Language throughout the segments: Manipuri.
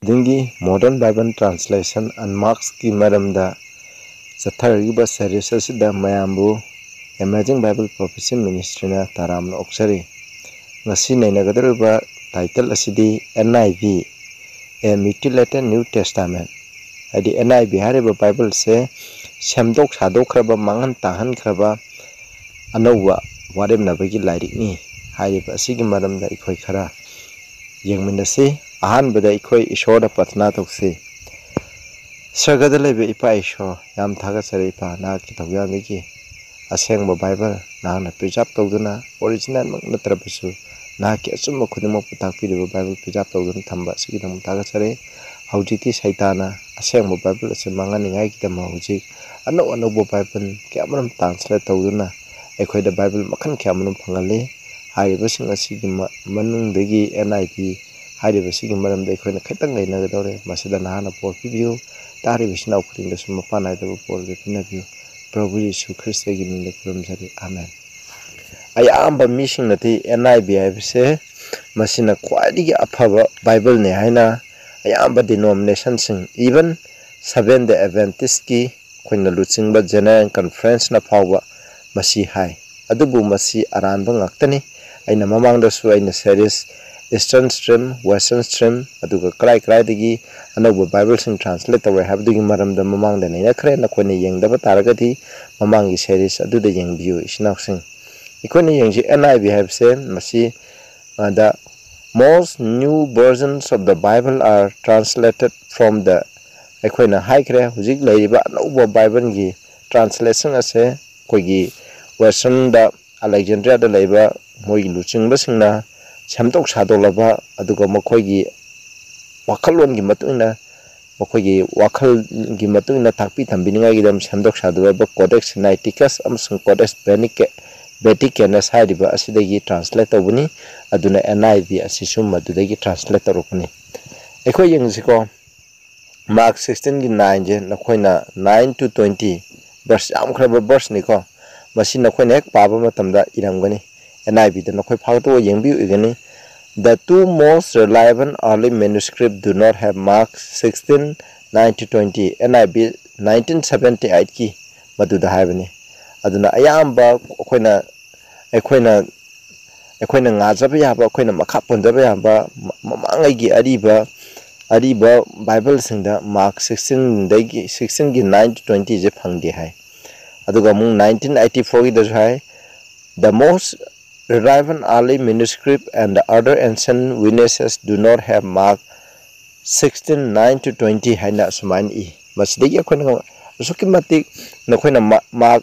modern Bible translation and marks ki maramda Sathariba series asida mayambu Emerging Bible Prophecy Ministry na taram na oksari ngasi nainagadaruba title asidi NIV a Mutilated New Testament adi NIV hariba Bible se Semdok Shadoklaba mangan tahan kraba anawa warem na bagi lairik ni hariba asigi maramda ikhoi khara yengminasi ahanbada ikhoi ishora patna tokse Sargada lebe ipa isho yam thagasare ipa na kitawyangi asengba Bible na preserve tawduna original mak natrabasu na ki asumma khudimo putakpiriba Bible preserve tawduna thamba sigidam thagasare haujiti saitana asengba Bible ase mangani ngai kitama hujik ano Bible kyamram translate tawduna ekhoida Bible makhan kyamram phangale hariba sing asigi manungdagi NIV hariba sigi maramda ekhoina khaitang leinagadore masida nahana por pibio Tari Vishnu Kuring the Sumapana the Bopor the Pinaview, Prabhu Jesu Christ in the Kurumzari. Amen. I am but missing that the NIV say, Masina quality apava Bible Nehaina, I am but denominations even Seven the Adventistki, Queen the Lutzingba General Conference na power, Masi High. Adubu Masi Aranbang Actani, I am among the Sua in the series. Eastern stream, Western stream, aduga krai digi anabu Bible sing translate away have digi maram the mamang the nina kre na kone yeng daba taragati mamangi series adu the yeng view isnaw sing ikone yeng ji NIV have said masi the most new versions of the Bible are translated from the ikone high kre hujik leiba anabu Bible gi translation ase koigi Western da Alexandria da leiba moi luching basing na Semdok Shadoklaba aduga makoigi wakalon gi matuna makoigi wakal gi matuna takpi tambininga gidam Semdok Shadoklaba Codex Sinaiticus amsung Codex Vaticanus hariba asidagi translate tawbuni aduna NIV asisum madudagi translate tawrupani ekhoi yengsiko Mark 16 gi 9 je nakoina 9 to 20 verse amkhraba verse niko masi nakoina ek paba matamda iramgani NIV the nakoi phagto yengbiu igani the two most reliable early manuscripts do not have Mark 16 9 to 20 NIV 1978 ki maduda haibani aduna ayamba ekhoina ngajaba yaba ekhoina makha pondaba yaba mamangai gi ariba Bible singda Mark 16 dagi 16 gi 9 to 20 je phangde hai aduga mung 1984 gi da hai the most reliable early manuscript and the other ancient witnesses do not have Mark 16 9 to 20 haina suman I masdegi akhona sukimatik nakhoina Mark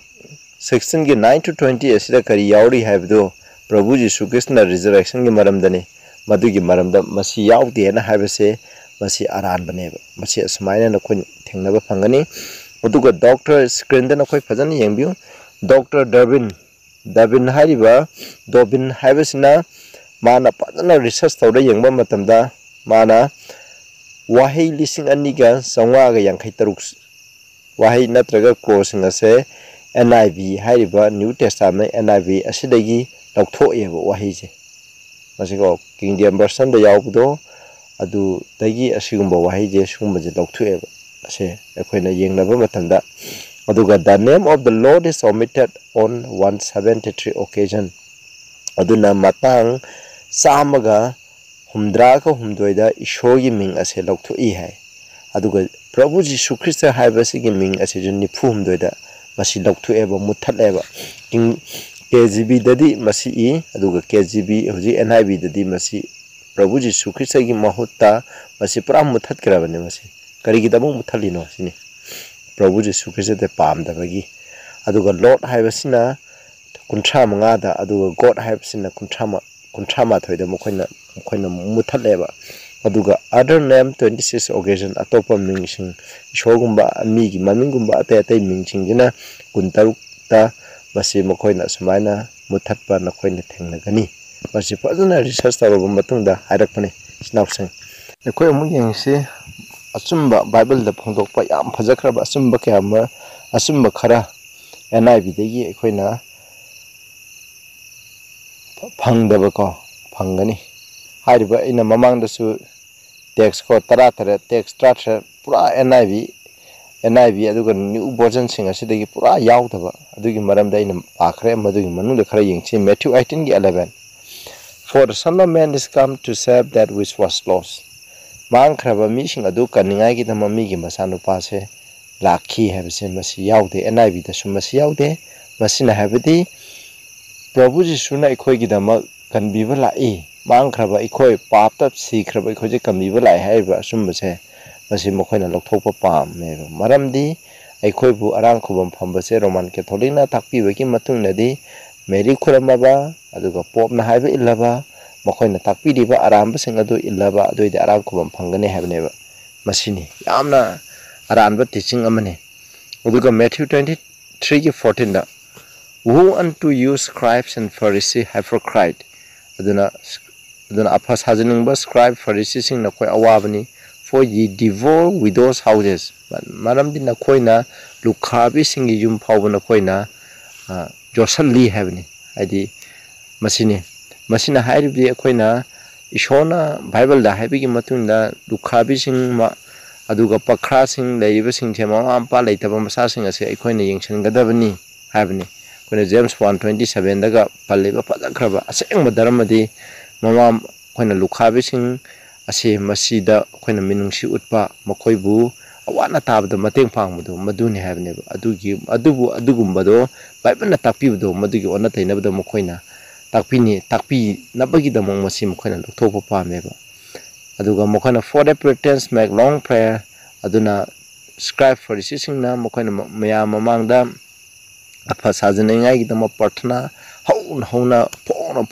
16 gi 9 to 20 asida kari yauri habdo Prabhu Jesu Christ na resurrection gi maramdani madugi maramda masi yaudi na habase masi aran baneba masi asmaina nakhoi thengnaba phangani aduga doctor screen da nakhoi phajani yengbiu Dr. Dobbin hariba Dobbin habasina mana padana research tawda yengba matamda mana wahai lising aniga sangwa ga yankhai taruk wahai natraga course ngase NIV hariba New Testament NIV asidagi lauthoyeba wahai je masiko King James version da yawbudo adu dagi asigumba wahai je sumba je lauthoyeba ase ekhoina yengnaba matamda aduga the name of the Lord is omitted on 173 occasion aduna matang samaga humdra ka humdoida ishogi ming ase lauthui hai aduga Prabhu Jesu Christ haibasi gi ming ase junni phu humdoida masi lauthueba muthaleba king KJV dadi masi I aduga KJV hoji NIV dadi masi Prabhu Jesu Christ gi mahutta masi pura muthat krabane masi kari gi damu muthalino sini Prabhu Jesu Christ the palm the bagi aduga Lord haibasina kuntra manga da aduga God haibasina kuntrama thoida mokhoina muthaleba aduga other name 26 occasion atopa mingsing shogumba amigi mamingumba ate mingsing jina kuntaruk ta basi mokhoina sumaina muthatpa nakhoina thengnagani basi fazana research tawba matungda hairakpane snapsing ekoi amung yengse asumba Bible da phongdokpa yam phajakraba asumba kyama asumba khara NIV dagi ekhoina phangdaba ko phangani hariba ina mamang da su text ko tara text tra pura NIV aduga new version sing asidagi pura yaudaba adugi maramda ina akhre madugi manungda khara yengchi Matthew 18:11 For the Son of Man is come to save that which was lost mang khraba mi sing adu kaningai gi dama mi gi masanu pase lakhi habse masi yaude NIV da sumasi yaude masina habdi Prabhu Jisuna ikhoi gi dama kanbiba lai mang khraba ikhoi papta si khraba ikhoi je kanbiba lai haiba sumbase masi mokhoi na lokthokpa pam meba maramdi ikhoi bu arang khubam phambase Roman Catholic na takpi bagi matung nadi Mary khuramaba aduga pop na haiba illaba mokhoi na takpi diba aramba sing adu illaba adu de arang khubam phangane habneba masini yamna aranba teaching amane aduga Matthew 23:14 da Woe unto you scribes and Pharisees hypocrite aduna aphas hajaningba scribe Pharisees sing nakoi awabani for ye devour widows houses maramdi nakoina lukhabi sing yum phawba nakoina josalli habni adi masina hairibdi akoina ishona Bible da haibigi matunda lukhabi sing ma aduga pakhra sing leiba sing thema ampa leitaba masa sing ase akoina yengsangadabani habni koina James 1:27 daga palleba padakraba aseng madaramadi mama koina lukhabi sing ase masida koina minungsi utpa makoibu awana tabda mateng pangmudo maduni habne adugumbado Bible na takpibdo madugi ona tainabdo makoina takpi nabagi da mong masi makoina lokthokpa pameba aduga makoina for the pretence make long prayer aduna scribe Pharisees singna makoina maya mamangda aphas hajanengai gi dama parthana hauna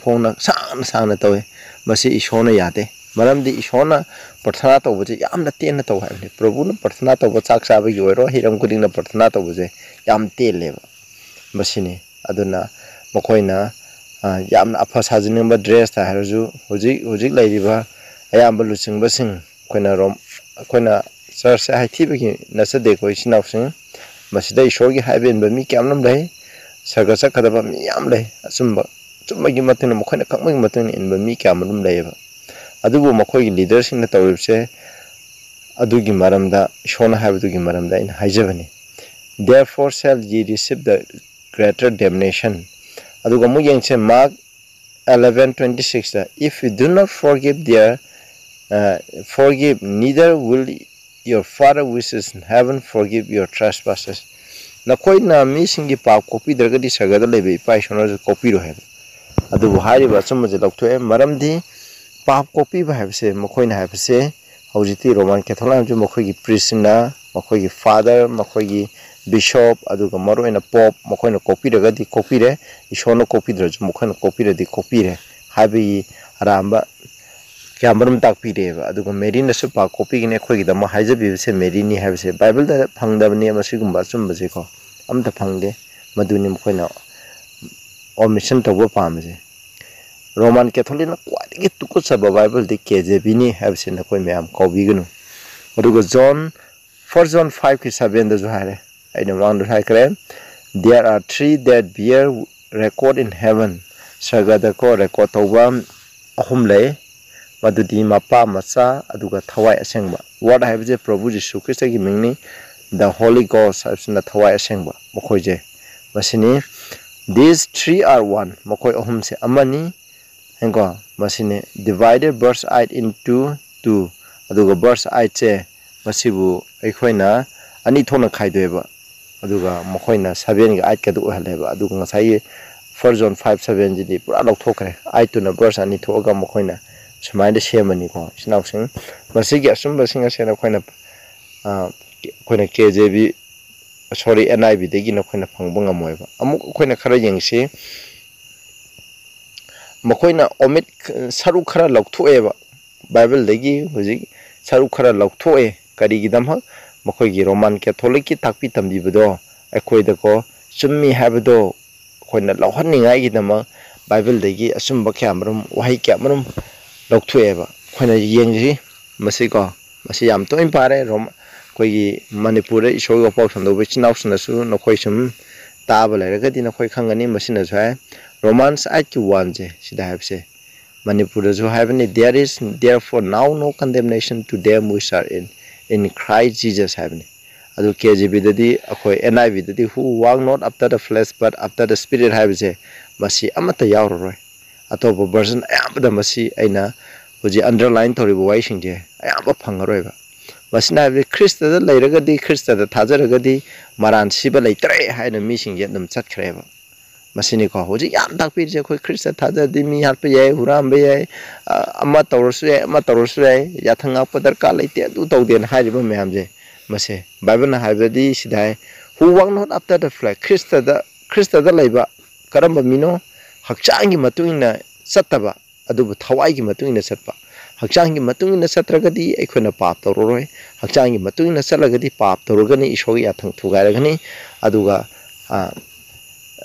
phona sang tawe masi ishona yade maramdi ishona parthana tawje yamna tena taw haibne Prabhu na parthana taw chak sabe gi oiro hiram kuding na parthana tawje yam teleba masini aduna makoina yamna aphas hajanengba dress ta harju hojik lairiba ayamba luchingba sing koina church haithibagi nasade ko isinaw sing masida ishorgi haiben ba mi kyamnam lai sarga sakadaba mi yam lai chumagi matena mokhona kakmagi matena inba mi kyamnam lai ba adubu makhogi leaders na tawribse adugi maramda shona haibugi maramda in haijabani therefore shall ye receive the greater damnation aduga mu yengche Mark 11:26 if you do not forgive neither will your Father which is in heaven forgive your trespasses. Nakoina missing the pap copy the Gadi Sagada Levy, Pishoners copy to have. Adu Hari Batsum was a doctor, Maramdi, pap copy have say, Mokoina have say, Hojiti Roman Catholic, Mokogi prisoner, Mokogi father, Mokogi bishop, Aduga Moro and a pop, Mokoina copy the Gadi copy there, Ishono copy the Mokana copy the copy, Habi Aramba. Kamarum takpi deva aduga Mary na supa copy ne khoi da ma haijabi se Mary ni have se Bible da phangdabni masigumba chumbaje ko amta phangde maduni mkhoina omission to pamje Roman Catholic na kwadi tukusaba Bible de KJV ni have se na koi meam ko bigunu aduga John 1 John 5:7 da juhare aina round hai kare there are three that bear record in heaven sagada ko record toba ahum lay Madudi mapa masa aduga thawai asengba what have je Prabhu Jisu Christ gi mingni the Holy Ghost na thawai asengba mokhoije masini these three are one mokoi ahum se amani hengo masini divided verse 8 into two aduga verse 8 che masibu aikhoina ani thona khaidoeba aduga mokhoina 7 ga 8 ka du haleba aduga ngasai 1 John 5:7 ji pura lokthokre 8 to na verse ani thoga mokhoina Sumaida Shamani ko Sinauxing Masigi Asumba Singer Sena Quina KJV sorry NIV de Gina Quina Pangbunga Moeva. Amuk Quina Karayang si Mokoina omit Sarukara Lok to Eva Bible Legi Huzi Sarukara Lok to E Karigidamha Mokogi Roman Catholic Takpitam Bibudo Equidako Summi Habdo Quina Lohaning Agidama Bible Legi Asumba Camerum Wahi Camerum Lok to Eva Quina Yengi Masiko Masiam to impare Rom Kogi Manipura show of Potion the which now Nasu no question Tabla Regadina Koi Kangani Masina Romans IQ1 J should I have say Manipurdasu haibani, there is therefore now no condemnation to them which are in Christ Jesus haibani. Adu KJV dadi akoi NIV dadi who walk not after the flesh but after the spirit haibase masi amata yauroi. Atopa version ayambada masi aina huji underline toribu waisingje ayamba phangaroiba. Masina haibani Christa da lairagadi Christa da thajaragadi maran siba laitre haina misingje dum chatkreba. Masini ko huji yam takpirje khoi Christa thajadi mi harpe yai hurambe yai amma tawrsu yai yathanga padar ka laite du tawden haiba mayamje. Mase Bible na haibadi sidai who walk not after the flesh Christa da laiba karamba mino hakchangi matungina sataba adubu thawai gi matungina satpa hakchangi matungina satragadi aikona pap tawroi hakchangi matungina salagadi pap tawrogani ishogi yathang thugairagani aduga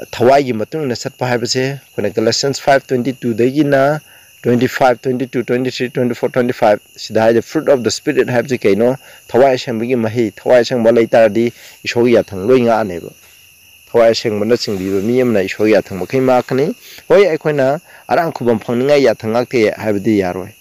thawai gi matungina satpa haibase kona Galatians 5:22 dagina 25, 22, 23, 24, 25 sidai the fruit of the spirit have the kaino thawai sembagi mahi thawai sang malai taradi ishogi yathang loi nga aneba thawai sang mana singbi mi amna ishogi yathang makai ma khani hoi aikoina arang khubam phangninga yathang akte habdi yaroi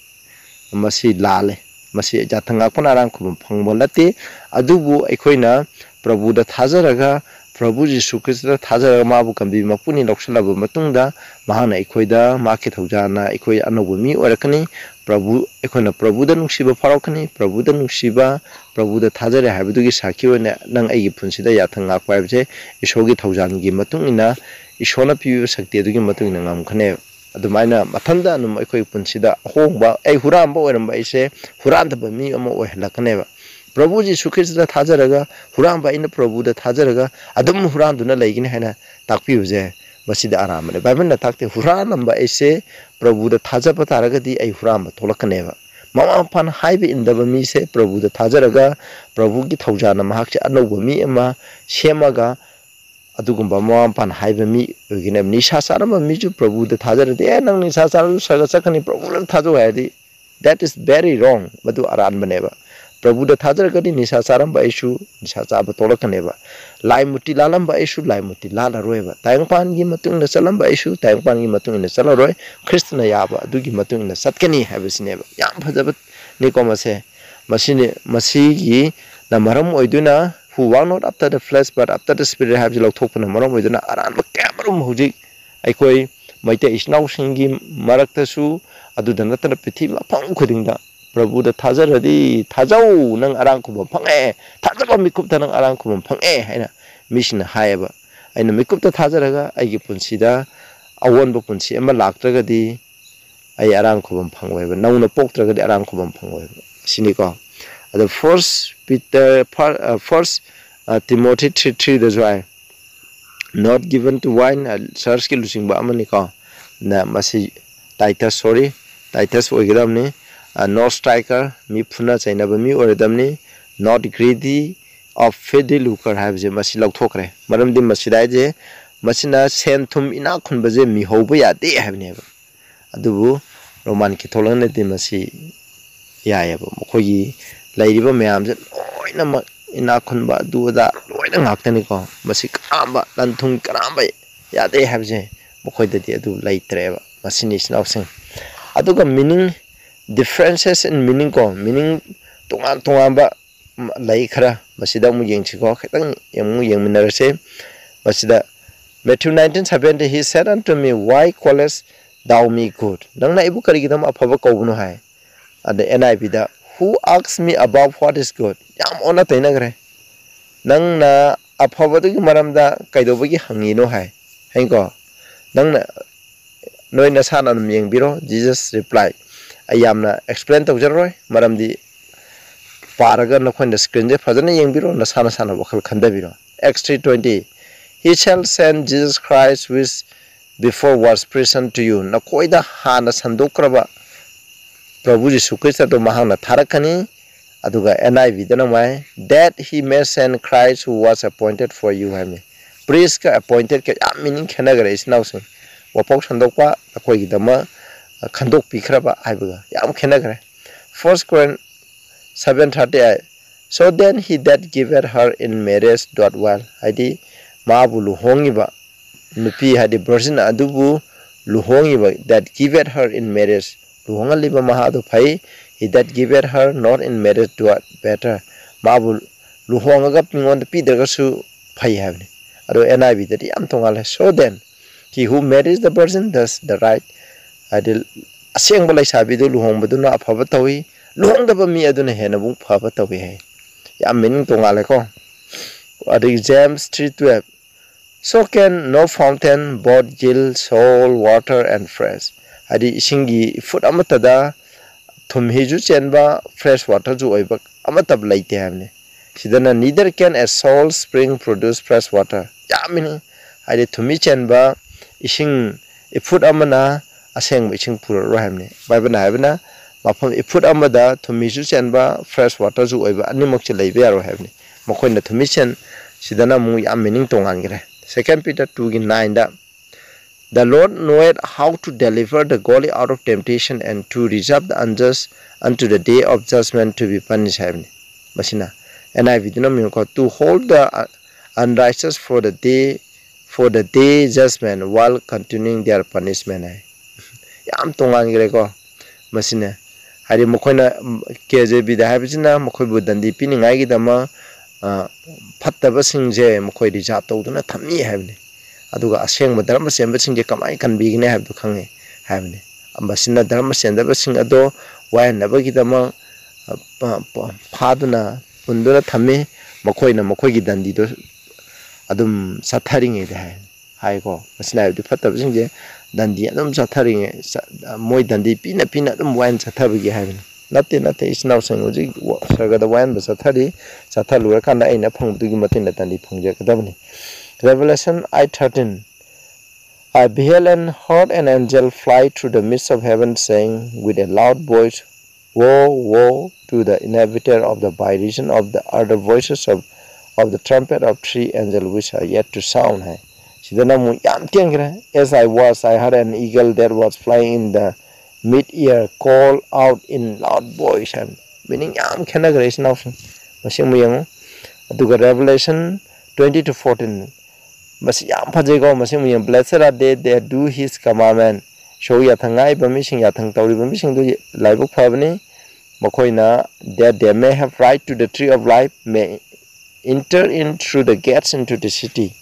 masi lale masi yathang akona arang khubam phangbolati adubu aikoina prabhu da thajaraga Prabhu Jisu Krista Thajar Mabu Kambi Mapuni Loksalaba Matunda Mahana Ikoida Market Hojana Ikoi Anobumi Orakani Prabhu Ekona Prabhu the Nusiba Parokani Prabhu the Nusiba Prabhu the Thajar Habidugi Sakio Nang Agi Punsida Yatanga Quabje Ishogi Tojangi Matungina Ishona Pu Sakti Matung Nam Kane Adumina Matanda Num Ikoi Punsida Hongba A Hurambo or Mbase Huranda Bami Omo Lakaneva Prabhu Jisu Krista Thajaraga Huramba in the Prabhu the Thajaraga Adam Huranduna Lagin Hana Takpiuze Basida Aramane Bible attacked Huranamba Ese Prabhu the Tajapataragadi a Huramba Tolakaneva Mama Pan Hive in the Bamise Prabhu the Thajaraga Prabhu Gitojana Mahak Anobami Emma Shemaga Adugumba Mama Pan Hive me Uginem Nisha Sarama Miju Prabhu the Tajar there Nang Nisha Saru Sagasakani Prabhu Tajo. That is very wrong Madu Aran Maneva Prabhu the Tajaragadi Nisa Saram by issue, Nisa Sabatolakaneva. Lai Mutilalam by issue, Lai Mutilala Roeva. Tangpan Gimatung the Salam by issue, Tangpan Gimatung in the Salaroy, Christina Yaba, Dugi Matung in the Satkani have his never. Yam Pazabat Nikomase, Masigi, Namaram Oiduna, who walk not after the flesh but after the spirit have the Lotopan Maram Oiduna, Aran Camerum Hujik, Aikoi, Maite is now singing Maraktasu, Adudanatan Petit, upon Kudinda. Prabhu the Thajaradi Thajau Nang Arankum Pange Tajaba Mikupta Nang Arankum Pange Hina Mission Haeba and the Mikupta Thajaraga I give Punsida I won Bopunsi Emma Laktragadi I Arankum Pangweb now no Poktragadi Arankum Pangweb Sinico the first Peter first Timothy 3 that's why not given to wine Sarski losing Bamanika na Masi Titus sorry Titus Ogiramni no striker, me puna chainaba mi oredamni, not greedy of fedi lucre have the masilok tokre. Madam de masidaje, masina sentum ina conbaze mi hoboya de have never. Adubu Roman Kitolan de masi yayabo, Mokoyi, Lady Bamiam, ina conba do that, Lloyd and Actanico, Masik Amba, Lantung Karamba, ya they have the Mokoy de do late treva, Masinis nothing. Aduga meaning. Differences in meaning meaning Tongamba Laikra, Masida Muyingchico, Yamu Yaminarese, Masida Matthew 19:70 he said unto me, why callest thou me good? Nang na ibukarigam apavako high. At the NIV that who asks me about what is good? Yam ona tainagre. Nang na apavadu maramda kaidobagi hangino high. Hango. Nang na no nasan on mying biro, Jesus replied. I am explain to General, Madam the Paragon of the screen, the President Yangbiro, and the Sana Vocal Candaviro. Acts 3:20. He shall send Jesus Christ, which before was present to you. Nakoida Hana Sandokraba Prabhu Jisu Krista to Mahana Tarakani, Aduga NIV, Danamai, that he may send Christ who was appointed for you. Priska appointed, meaning Canagara is now saying. Wapok Sandokwa, Akoidama. Kandok Pikraba Ibaga, Yam Kenagre. 1 Corinthians 7:38. So then he that giveth her in marriage doth well. Hadi Mabulu Hongiba Nupi had the Brazil Adubu luhongiba that giveth her in marriage luhongaliba mahadu phai he that giveth her not in marriage to better mabu luhongaga pingon pidragasu phai havni ado NIV that yam tongal so then he who marries the virgin does the right adil aseng balai sabi do luhong baduna afaba tawi luhong daba mi aduna hena bung phaba tawi hai yam meaning tongal ko ado James 3:12 so can no fountain both yield soul water and fresh adi isingi food amatada thum hiju chenba fresh water ju oiba amatab laite hamne sidana neither can a soul spring produce fresh water yamini adi thumi chenba ising food amana aseng ising pura ro hamne baibana habna mafam food amada thumi ju chenba fresh water ju oiba animok che leibe aro hamne mokoina thumi chen sidana mu yam meaning tongan gre 2 Peter 2:9 the Lord knoweth how to deliver the godly out of temptation and to reserve the unjust unto the day of judgment to be punished heaven masina NIV to hold the unrighteous for the day judgment while continuing their punishment yam tongan gre ko masina hari mokoina KJV da habijina mokoi budandi piningai gi dama fattaba singje mokoi reserve tawduna thami habni aduga aseng dharma semba singje kamai kan bigine habdu khange habni ambasina dharma sendaba sing ado wayanaba gi dama phaduna pundura thami mokoina mokoi gi dandi do adum satharinge de hai ko masina habdu fattaba singje dandi adum satharinge moi dandi pina adum wayan sathabigi habni Nate is now saying, Saga the wine, but Satari, Satalura Kanda in a pong to Gimatin Tandi Pongjak Davni. Revelation I13 I beheld and heard an angel fly through the midst of heaven, saying with a loud voice, Woe, woe to the inhabitant of the by reason of the other voices of the trumpet of 3 angels which are yet to sound. As I heard an eagle that was flying in the mid-ear call out in loud voice meaning yam khena grace now masing muyang aduga Revelation 20:14 mas yam phajai go masing muyang blessed are they that do his commandment show yathangai bamising yathang tawri bamising do laibuk phabani makoina that they may have right to the tree of life may enter in through the gates into the city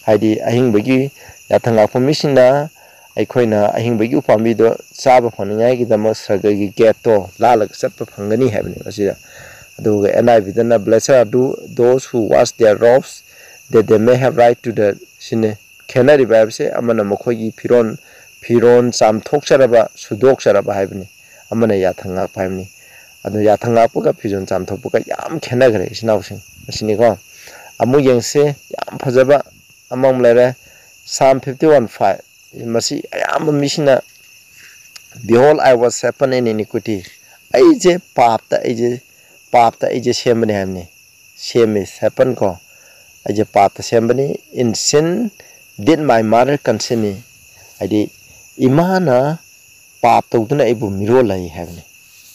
haidi ahing bagi yathanga bamising na aikoina ahing bagi upambi do saba phaningai gi dama sargagi gate to lalak satpa phangani habni asida aduga NIV dana blessed are those who wash their robes that they may have right to the sine khenari babse amana mokhogi phiron sam thokcharaba sudokcharaba habni amana yathanga phaimni adu yathanga puga phijon sam thokpuga yam khenagre sinawsing asini ko amu yengse yam phajaba among lere Psalm 51:5 Masi ayam misina behold I was happen in iniquity aije papta aije sembani hamni sem is happen ko aije papta sembani in sin did my mother conceive me adi imana papta uduna ibu mirolai hamni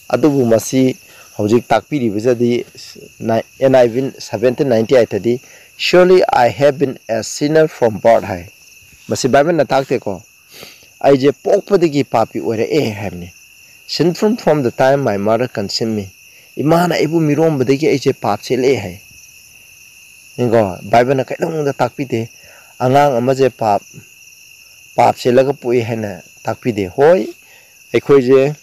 adubu masi hojik takpiri bijadi NIV 1798 adi surely I have been a sinner from birth high Masi Bible na takte ko aije pokpadigi papi ore hamni sinful from the time my mother conceived me imana ibu mirom badigi aije pap chele hai ningo Bible na kaidong da takpite angang amaje pap chelaga pui hena takpide hoi ekhoje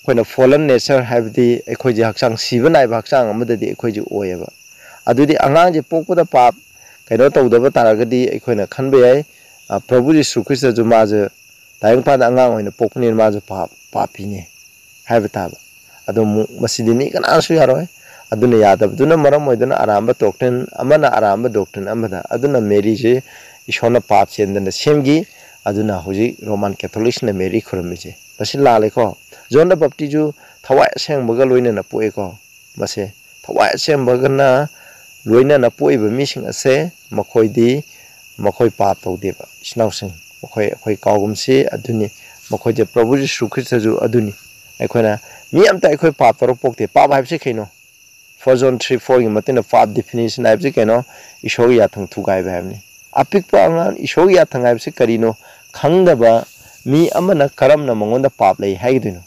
koina fallen nature habdi ekhoje haksang sibanai haksang amadadi ekhoje oyeba adudi angang je pokpada pap kaino tawdaba taragadi ekhoina khanbe ai Prabhu Jisu Christ ju maje tayang pa angang oina pokni maje papi ne habitaba adu masidi mi kana asu yaroi aduna yadab duna maram oiduna aramba doctrine amana aramba doctrine amada aduna Mary je ishona pap chendana semgi aduna hoji Roman Catholic na Mary khurmije basi lale ko John the Baptist ju thawai seng baga loina na poe ko base thawai seng baga na loina na poe ba mising ase makhoi pap tawdeba isnausing makhoi kawgumsi aduni makhoi je Prabhu Jisu Christ ju aduni aikoina mi amta aikoi pap taro pokte pap haibse khaino 1 John 3:4 gi matina pap definition haibse kaino ishogi yathang thugai ba habni apik pa angan ishogi yathang haibse karino khangdaba mi amana karamna mangonda pap lei haigdino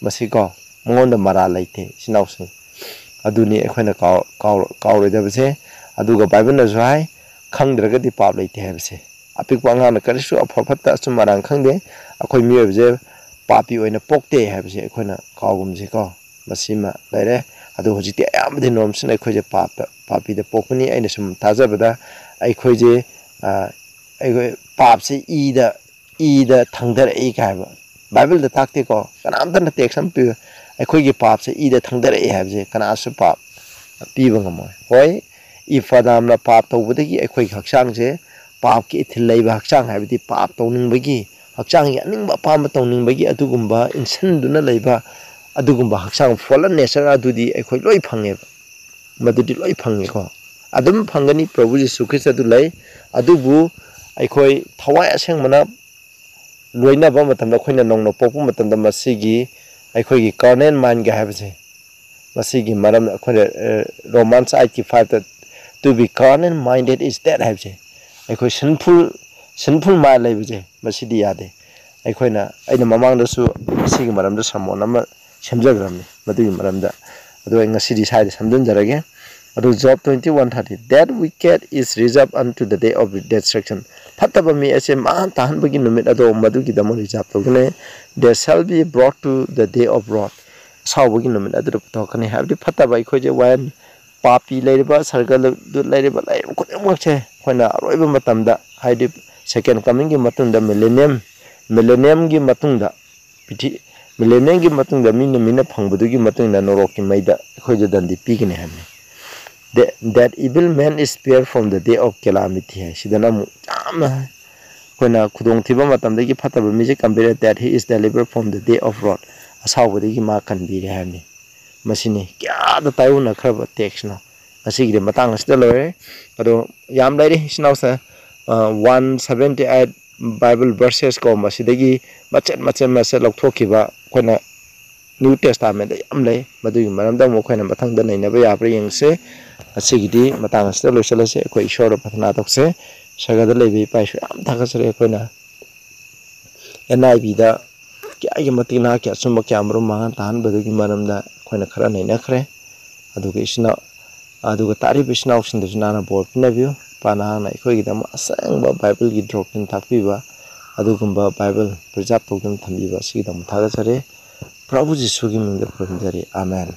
masiko mangonda mara leite sinawsing aduni ekhona kaurida aduga Bible na jai khangdraga di pap leite habse apik wanga na karisu afafata sumarang khangde akhoi miobje papi oina pokte habse ekhona kawgumje ko masima laire adu hojiti ayamde normsna ekhoje papi de pokni aina sum tajabada ekhoje papse ida thangdar ei kaiba Bible da takte ko kanamta na text am pi ekhoge papse ida thangdar ei habje kana asu pap piba ngamoy hoi ifadam na pap tawbudagi ekhoi haksang je pap ki ithil leiba haksang habidi pap tawningbagi haksang yaningba pam tawningbagi adugumba insanduna leiba adugumba haksang folan nature adudi ekhoi loi phangeba madudi loi phange ko adum phangani Prabhu Jesu Christ adu lei adubu ekhoi thawai aseng mana loina ba matamda khoina nongno popu matamda masigi ekhoi gi carnal mind ga habse masigi maram akhoi Romans 8:5 to be carnal minded is that habse ekhoi sinful mind leibje masidi yade ekhoina aina mamang da su masigi maram da samon ama semjagramni madugi maram da adu ngasidi side samdun jarage adu Job 21:30 that wicked is reserved unto the day of destruction fataba mi ase man tahan bagi numit ado madugi damo reserve togane there shall be brought to the day of wrath sawbagi numit adu tokane habdi fataba ikhoje wan papi leiriba circle du leiriba lai kudemok che khoina aroiba matamda haidi second coming gi matunda millennium gi matunda piti millennium gi matunda mina phangbudugi matunda noroki maida khoje dandi pigine hamne that evil man is spared from the day of calamity hai sidana mu jama khoina khudong thiba matamda gi fataba mi je compare that he is delivered from the day of wrath asawbudigi ma kanbire hamne masini kya da tayuna khraba text no asigre matang asda lore ado yam laire sinausa 178 Bible verses ko masidagi macet lokthokiba khoina New Testament yam lei madugi maramda mo khoina mathangda nainaba yabra yengse asigidi matang asda loisalase khoi ishor pathana tokse sagada leibi paisu am thakasre khoina NIV da kya matina kya sumba kya amru mangan tan badugi maramda khoina khara naina khre aduga isna aduga tari bisna option dejna bor pinaview pana na khoi gidam asangba Bible gi doctrine thakpiba adugumba Bible preserve togdam thambiba sigidam thagasare Prabhu Jesu gi mingda pramjari amen.